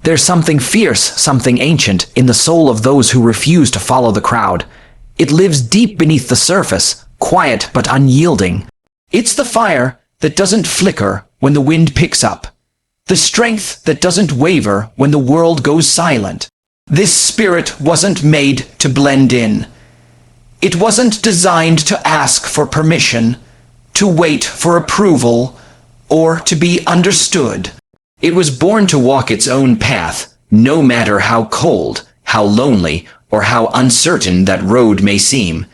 There's something fierce, something ancient, in the soul of those who refuse to follow the crowd. It lives deep beneath the surface, quiet but unyielding. It's the fire that doesn't flicker when the wind picks up. The strength that doesn't waver when the world goes silent. This spirit wasn't made to blend in. It wasn't designed to ask for permission, to wait for approval, or to be understood. It was born to walk its own path, no matter how cold, how lonely, or how uncertain that road may seem.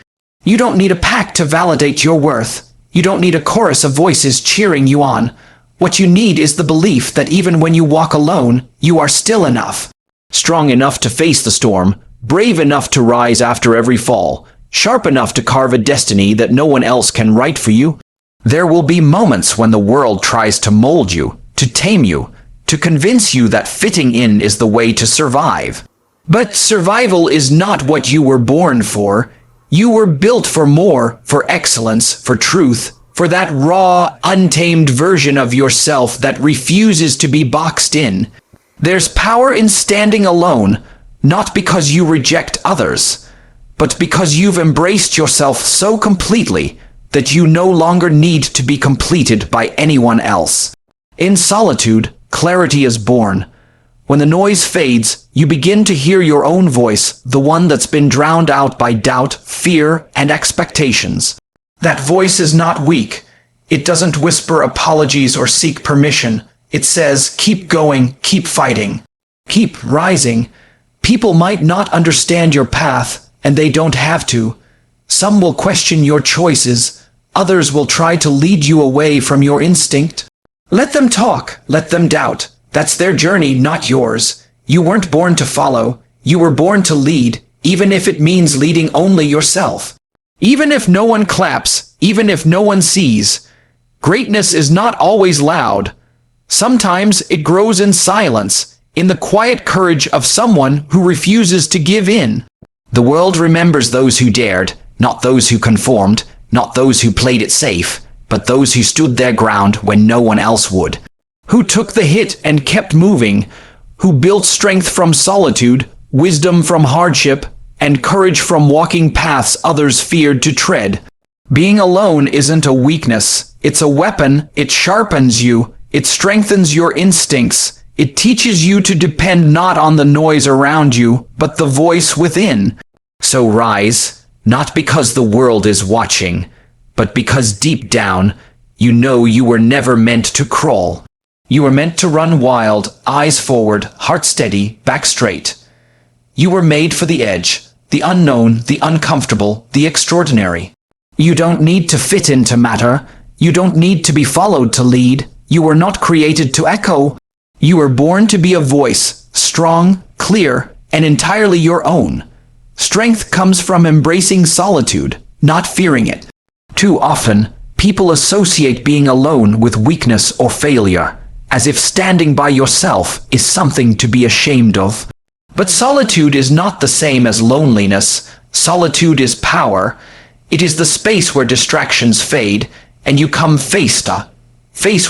You don't need a pack to validate your worth. You don't need a chorus of voices cheering you on. What you need is the belief that even when you walk alone, you are still enough. Strong enough to face the storm, brave enough to rise after every fall, sharp enough to carve a destiny that no one else can write for you. There will be moments when the world tries to mold you, to tame you, to convince you that fitting in is the way to survive. But survival is not what you were born for. You were built for more, for excellence, for truth, for that raw, untamed version of yourself that refuses to be boxed in. There's power in standing alone, not because you reject others, but because you've embraced yourself so completely that you no longer need to be completed by anyone else. In solitude, clarity is born. When the noise fades, you begin to hear your own voice, the one that's been drowned out by doubt, fear, and expectations. That voice is not weak. It doesn't whisper apologies or seek permission. It says, keep going, keep fighting, keep rising. People might not understand your path, and they don't have to. Some will question your choices. Others will try to lead you away from your instinct. Let them talk, let them doubt. That's their journey, not yours. You weren't born to follow. You were born to lead, even if it means leading only yourself. Even if no one claps, even if no one sees. Greatness is not always loud. Sometimes it grows in silence, in the quiet courage of someone who refuses to give in. The world remembers those who dared, not those who conformed, not those who played it safe, but those who stood their ground when no one else would. Who took the hit and kept moving, who built strength from solitude, wisdom from hardship, and courage from walking paths others feared to tread. Being alone isn't a weakness, it's a weapon. It sharpens you, it strengthens your instincts, it teaches you to depend not on the noise around you, but the voice within. So rise, not because the world is watching, but because deep down, you know you were never meant to crawl. You were meant to run wild, eyes forward, heart steady, back straight. You were made for the edge, the unknown, the uncomfortable, the extraordinary. You don't need to fit in to matter. You don't need to be followed to lead. You were not created to echo. You were born to be a voice, strong, clear, and entirely your own. Strength comes from embracing solitude, not fearing it. Too often, people associate being alone with weakness or failure, as if standing by yourself is something to be ashamed of. But solitude is not the same as loneliness. Solitude is power. It is the space where distractions fade, and you come face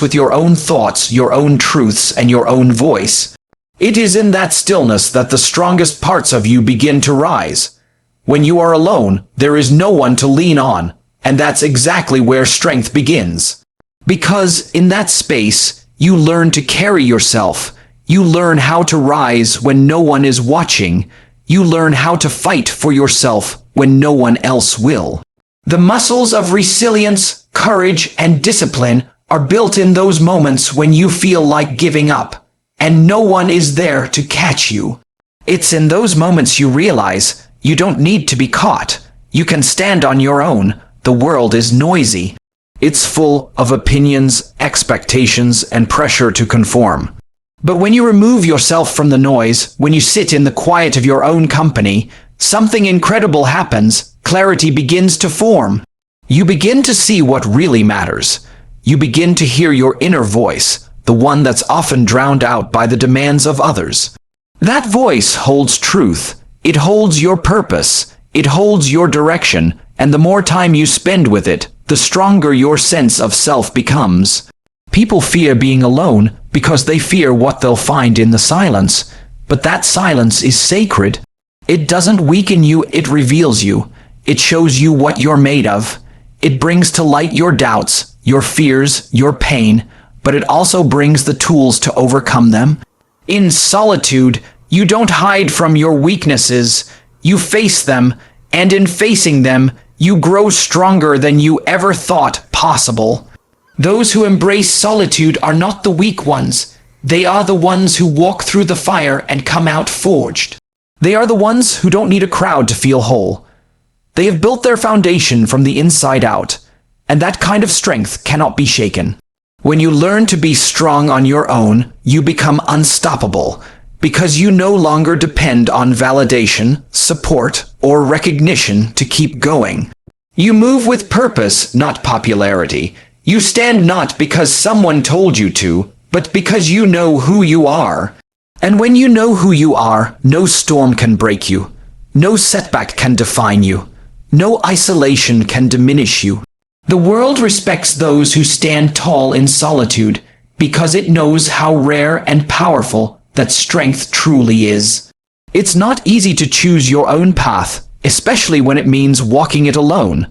with your own thoughts, your own truths, and your own voice. It is in that stillness that the strongest parts of you begin to rise. When you are alone, there is no one to lean on, and that's exactly where strength begins. Because in that space, you learn to carry yourself. You learn how to rise when no one is watching. You learn how to fight for yourself when no one else will. The muscles of resilience, courage, and discipline are built in those moments when you feel like giving up, and no one is there to catch you. It's in those moments you realize you don't need to be caught. You can stand on your own. The world is noisy. It's full of opinions, expectations, and pressure to conform. But when you remove yourself from the noise, when you sit in the quiet of your own company, something incredible happens. Clarity begins to form. You begin to see what really matters. You begin to hear your inner voice, the one that's often drowned out by the demands of others. That voice holds truth. It holds your purpose. It holds your direction, and the more time you spend with it, the stronger your sense of self becomes. People fear being alone because they fear what they'll find in the silence. But that silence is sacred. It doesn't weaken you, it reveals you. It shows you what you're made of. It brings to light your doubts, your fears, your pain, but it also brings the tools to overcome them. In solitude, you don't hide from your weaknesses. You face them, and in facing them, you grow stronger than you ever thought possible. Those who embrace solitude are not the weak ones. They are the ones who walk through the fire and come out forged. They are the ones who don't need a crowd to feel whole. They have built their foundation from the inside out, and that kind of strength cannot be shaken. When you learn to be strong on your own, you become unstoppable, because you no longer depend on validation, support, or recognition to keep going. You move with purpose, not popularity. You stand not because someone told you to, but because you know who you are. And when you know who you are, no storm can break you. No setback can define you. No isolation can diminish you. The world respects those who stand tall in solitude because it knows how rare and powerful that strength truly is. It's not easy to choose your own path, especially when it means walking it alone.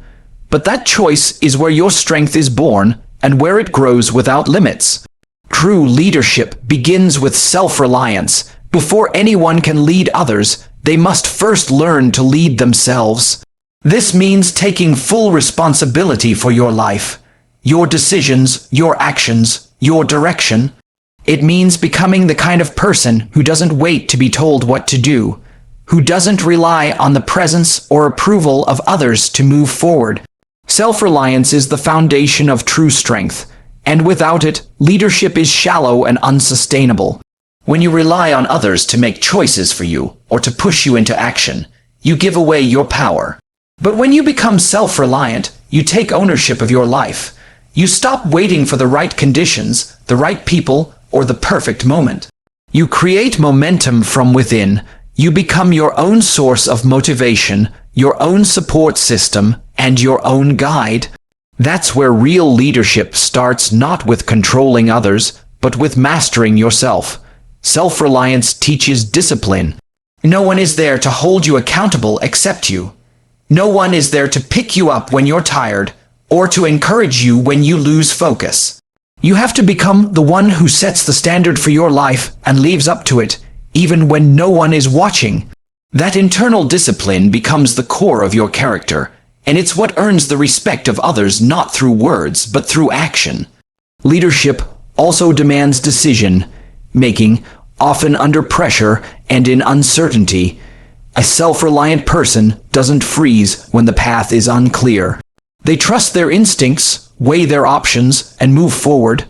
But that choice is where your strength is born and where it grows without limits. True leadership begins with self-reliance. Before anyone can lead others, they must first learn to lead themselves. This means taking full responsibility for your life, your decisions, your actions, your direction. It means becoming the kind of person who doesn't wait to be told what to do, who doesn't rely on the presence or approval of others to move forward. Self-reliance is the foundation of true strength, and without it, leadership is shallow and unsustainable. When you rely on others to make choices for you or to push you into action, you give away your power. But when you become self-reliant, you take ownership of your life. You stop waiting for the right conditions, the right people, or the perfect moment. You create momentum from within. You become your own source of motivation, your own support system, and your own guide. That's where real leadership starts, not with controlling others, but with mastering yourself. Self-reliance teaches discipline. No one is there to hold you accountable except you. No one is there to pick you up when you're tired, or to encourage you when you lose focus. You have to become the one who sets the standard for your life and lives up to it, even when no one is watching. That internal discipline becomes the core of your character, and it's what earns the respect of others, not through words, but through action. Leadership also demands decision-making, often under pressure and in uncertainty. A self-reliant person doesn't freeze when the path is unclear. They trust their instincts, weigh their options, and move forward.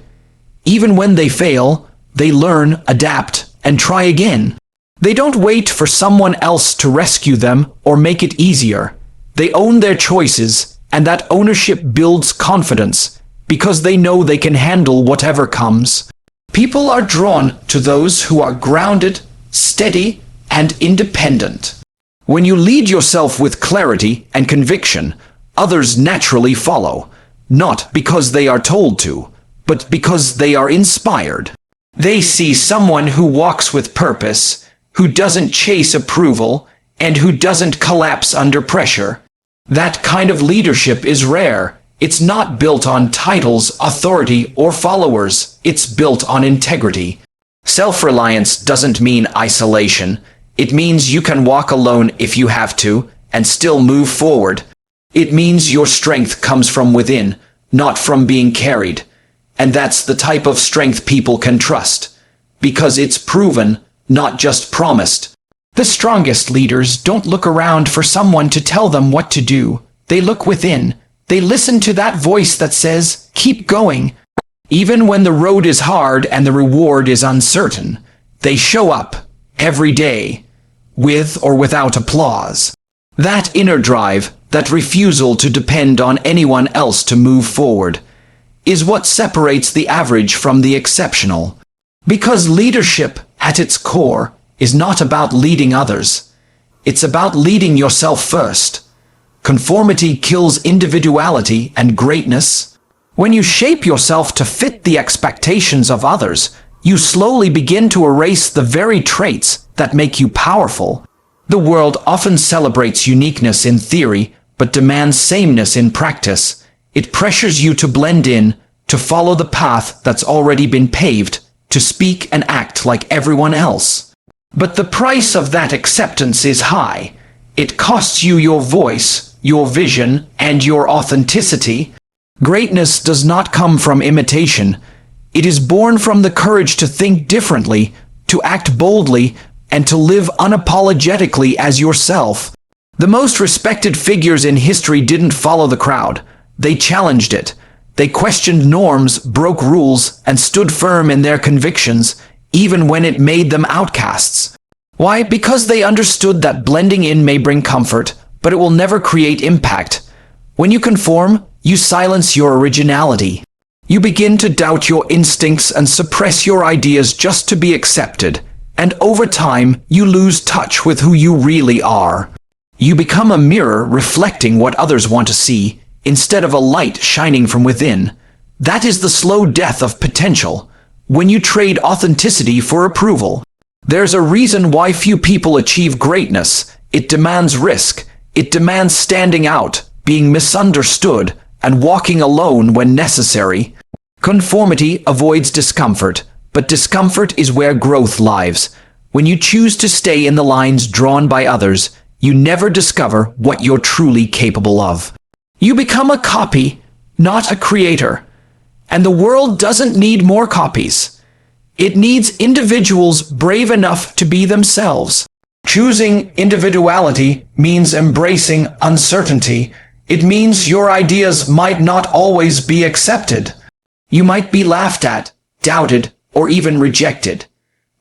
Even when they fail, they learn, adapt, and try again. They don't wait for someone else to rescue them or make it easier. They own their choices, and that ownership builds confidence, because they know they can handle whatever comes. People are drawn to those who are grounded, steady, and independent. When you lead yourself with clarity and conviction, others naturally follow, not because they are told to, but because they are inspired. They see someone who walks with purpose, who doesn't chase approval, and who doesn't collapse under pressure. That kind of leadership is rare. It's not built on titles, authority, or followers. It's built on integrity. Self-reliance doesn't mean isolation. It means you can walk alone if you have to, and still move forward. It means your strength comes from within, not from being carried. And that's the type of strength people can trust, because it's proven, not just promised. The strongest leaders don't look around for someone to tell them what to do. They look within. They listen to that voice that says, "Keep going." Even when the road is hard and the reward is uncertain, they show up every day, with or without applause. That inner drive, that refusal to depend on anyone else to move forward, is what separates the average from the exceptional. Because leadership, at its core, is not about leading others. It's about leading yourself first. Conformity kills individuality and greatness. When you shape yourself to fit the expectations of others, you slowly begin to erase the very traits that make you powerful. The world often celebrates uniqueness in theory, but demands sameness in practice. It pressures you to blend in, to follow the path that's already been paved, to speak and act like everyone else. But the price of that acceptance is high. It costs you your voice, your vision, and your authenticity. Greatness does not come from imitation. It is born from the courage to think differently, to act boldly, and to live unapologetically as yourself. The most respected figures in history didn't follow the crowd. They challenged it. They questioned norms, broke rules, and stood firm in their convictions, even when it made them outcasts. Why? Because they understood that blending in may bring comfort, but it will never create impact. When you conform, you silence your originality. You begin to doubt your instincts and suppress your ideas just to be accepted. And over time, you lose touch with who you really are. You become a mirror reflecting what others want to see, instead of a light shining from within. That is the slow death of potential, when you trade authenticity for approval. There's a reason why few people achieve greatness. It demands risk. It demands standing out, being misunderstood, and walking alone when necessary. Conformity avoids discomfort, but discomfort is where growth lies. When you choose to stay in the lines drawn by others, you never discover what you're truly capable of. You become a copy, not a creator. And the world doesn't need more copies. It needs individuals brave enough to be themselves. Choosing individuality means embracing uncertainty. It means your ideas might not always be accepted. You might be laughed at, doubted, or even rejected.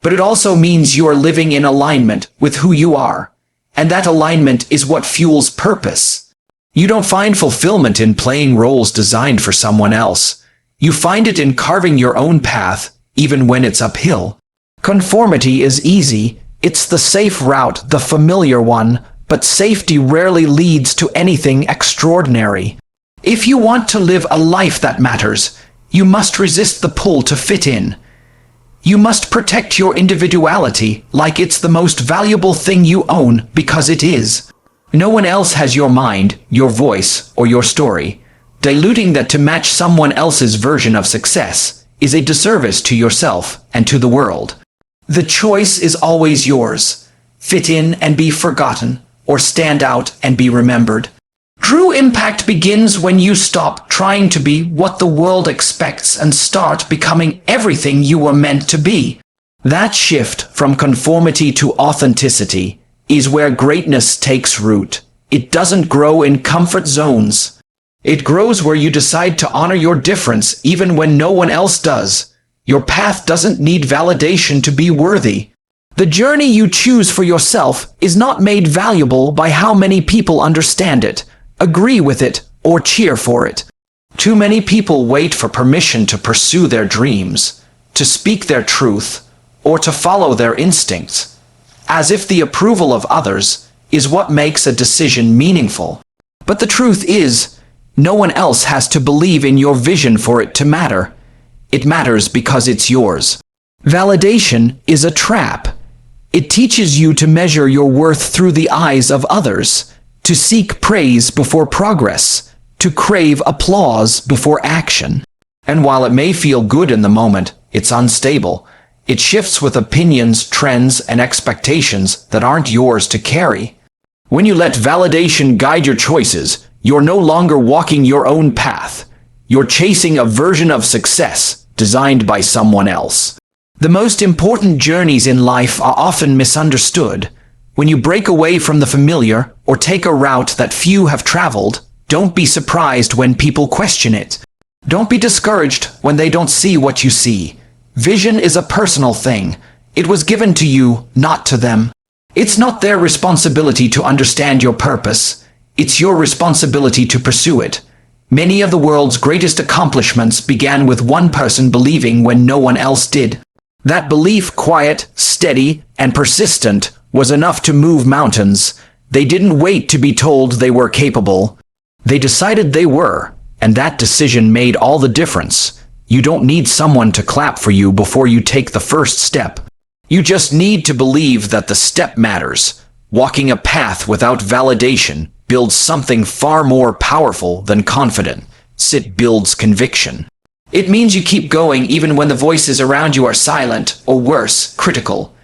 But it also means you are living in alignment with who you are. And that alignment is what fuels purpose. You don't find fulfillment in playing roles designed for someone else. You find it in carving your own path, even when it's uphill. Conformity is easy. It's the safe route, the familiar one, but safety rarely leads to anything extraordinary. If you want to live a life that matters, you must resist the pull to fit in. You must protect your individuality like it's the most valuable thing you own, because it is. No one else has your mind, your voice, or your story. Diluting that to match someone else's version of success is a disservice to yourself and to the world. The choice is always yours. Fit in and be forgotten, or stand out and be remembered. True impact begins when you stop trying to be what the world expects and start becoming everything you were meant to be. That shift from conformity to authenticity is where greatness takes root. It doesn't grow in comfort zones. It grows where you decide to honor your difference even when no one else does. Your path doesn't need validation to be worthy. The journey you choose for yourself is not made valuable by how many people understand it, agree with it, or cheer for it. Too many people wait for permission to pursue their dreams, to speak their truth, or to follow their instincts, as if the approval of others is what makes a decision meaningful. But the truth is, no one else has to believe in your vision for it to matter. It matters because it's yours. Validation is a trap. It teaches you to measure your worth through the eyes of others, to seek praise before progress, to crave applause before action. And while it may feel good in the moment, it's unstable. It shifts with opinions, trends, and expectations that aren't yours to carry. When you let validation guide your choices, you're no longer walking your own path. You're chasing a version of success designed by someone else. The most important journeys in life are often misunderstood. When you break away from the familiar or take a route that few have traveled, don't be surprised when people question it. Don't be discouraged when they don't see what you see. Vision is a personal thing. It was given to you, not to them. It's not their responsibility to understand your purpose. It's your responsibility to pursue it. Many of the world's greatest accomplishments began with one person believing when no one else did. That belief, quiet, steady, and persistent, was enough to move mountains. They didn't wait to be told they were capable. They decided they were, And that decision made all the difference. You don't need someone to clap for you before you take the first step. You just need to believe that the step matters. Walking a path without validation builds something far more powerful than confidence. It builds conviction. It means you keep going even when the voices around you are silent, or worse, critical.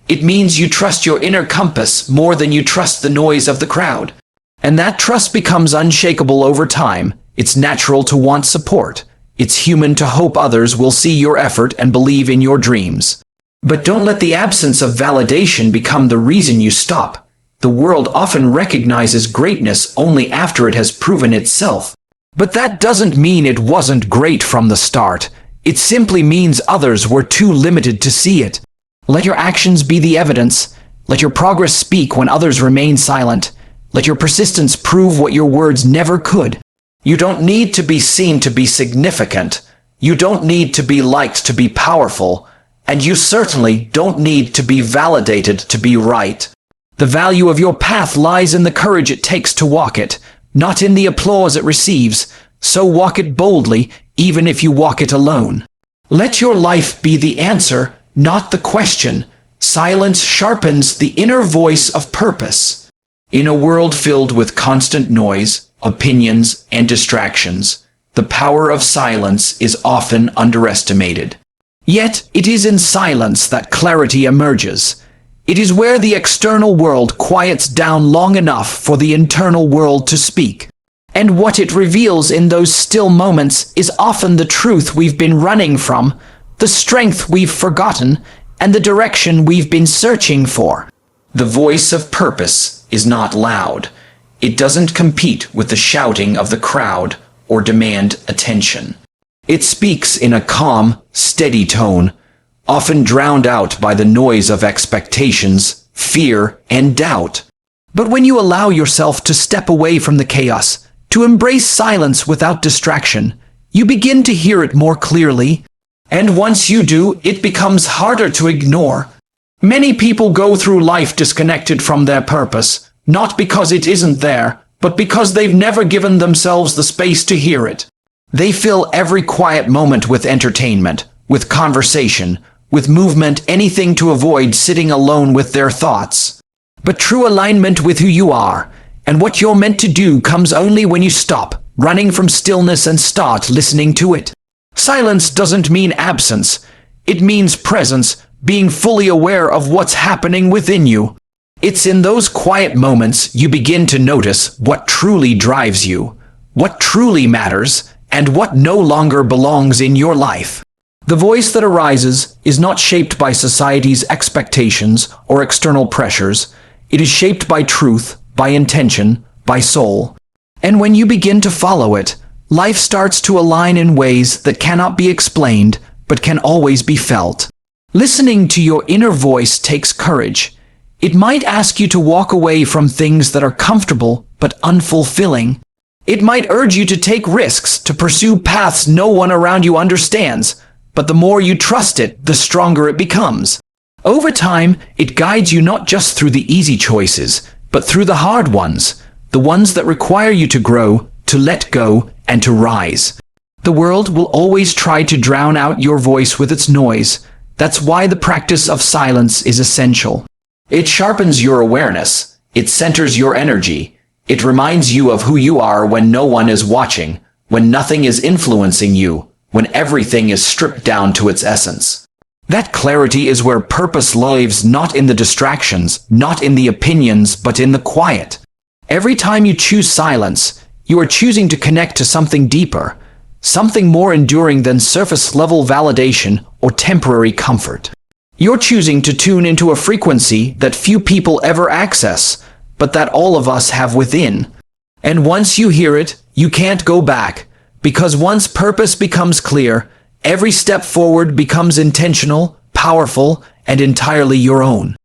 It means you trust your inner compass more than you trust the noise of the crowd. And that trust becomes unshakable over time. It's natural to want support. It's human to hope others will see your effort and believe in your dreams. But don't let the absence of validation become the reason you stop. The world often recognizes greatness only after it has proven itself. But that doesn't mean it wasn't great from the start. It simply means others were too limited to see it. Let your actions be the evidence. Let your progress speak when others remain silent. Let your persistence prove what your words never could. You don't need to be seen to be significant. You don't need to be liked to be powerful. And you certainly don't need to be validated to be right. The value of your path lies in the courage it takes to walk it, not in the applause it receives. So walk it boldly, even if you walk it alone. Let your life be the answer, not the question. Silence sharpens the inner voice of purpose. In a world filled with constant noise, opinions, and distractions, the power of silence is often underestimated. Yet, it is in silence that clarity emerges. It is where the external world quiets down long enough for the internal world to speak. And what it reveals in those still moments is often the truth we've been running from, the strength we've forgotten, and the direction we've been searching for. The voice of purpose is not loud. It doesn't compete with the shouting of the crowd or demand attention. It speaks in a calm, steady tone, often drowned out by the noise of expectations, fear, and doubt. But when you allow yourself to step away from the chaos, to embrace silence without distraction, you begin to hear it more clearly. And once you do, it becomes harder to ignore. Many people go through life disconnected from their purpose, not because it isn't there, but because they've never given themselves the space to hear it. They fill every quiet moment with entertainment, with conversation, with movement, anything to avoid sitting alone with their thoughts. But true alignment with who you are and what you're meant to do comes only when you stop running from stillness and start listening to it. Silence doesn't mean absence. It means presence, being fully aware of what's happening within you. It's in those quiet moments you begin to notice what truly drives you, what truly matters, and what no longer belongs in your life. The voice that arises is not shaped by society's expectations or external pressures. It is shaped by truth, by intention, by soul. And when you begin to follow it, life starts to align in ways that cannot be explained, but can always be felt. Listening to your inner voice takes courage. It might ask you to walk away from things that are comfortable but unfulfilling. It might urge you to take risks, to pursue paths no one around you understands. But the more you trust it, the stronger it becomes. Over time, it guides you not just through the easy choices, but through the hard ones, the ones that require you to grow, to let go, and to rise. The world will always try to drown out your voice with its noise. That's why the practice of silence is essential. It sharpens your awareness. It centers your energy. It reminds you of who you are when no one is watching, when nothing is influencing you, when everything is stripped down to its essence. That clarity is where purpose lives, not in the distractions, not in the opinions, but in the quiet. Every time you choose silence, you are choosing to connect to something deeper, something more enduring than surface-level validation or temporary comfort. You're choosing to tune into a frequency that few people ever access, but that all of us have within. And once you hear it, you can't go back. Because once purpose becomes clear, every step forward becomes intentional, powerful, and entirely your own.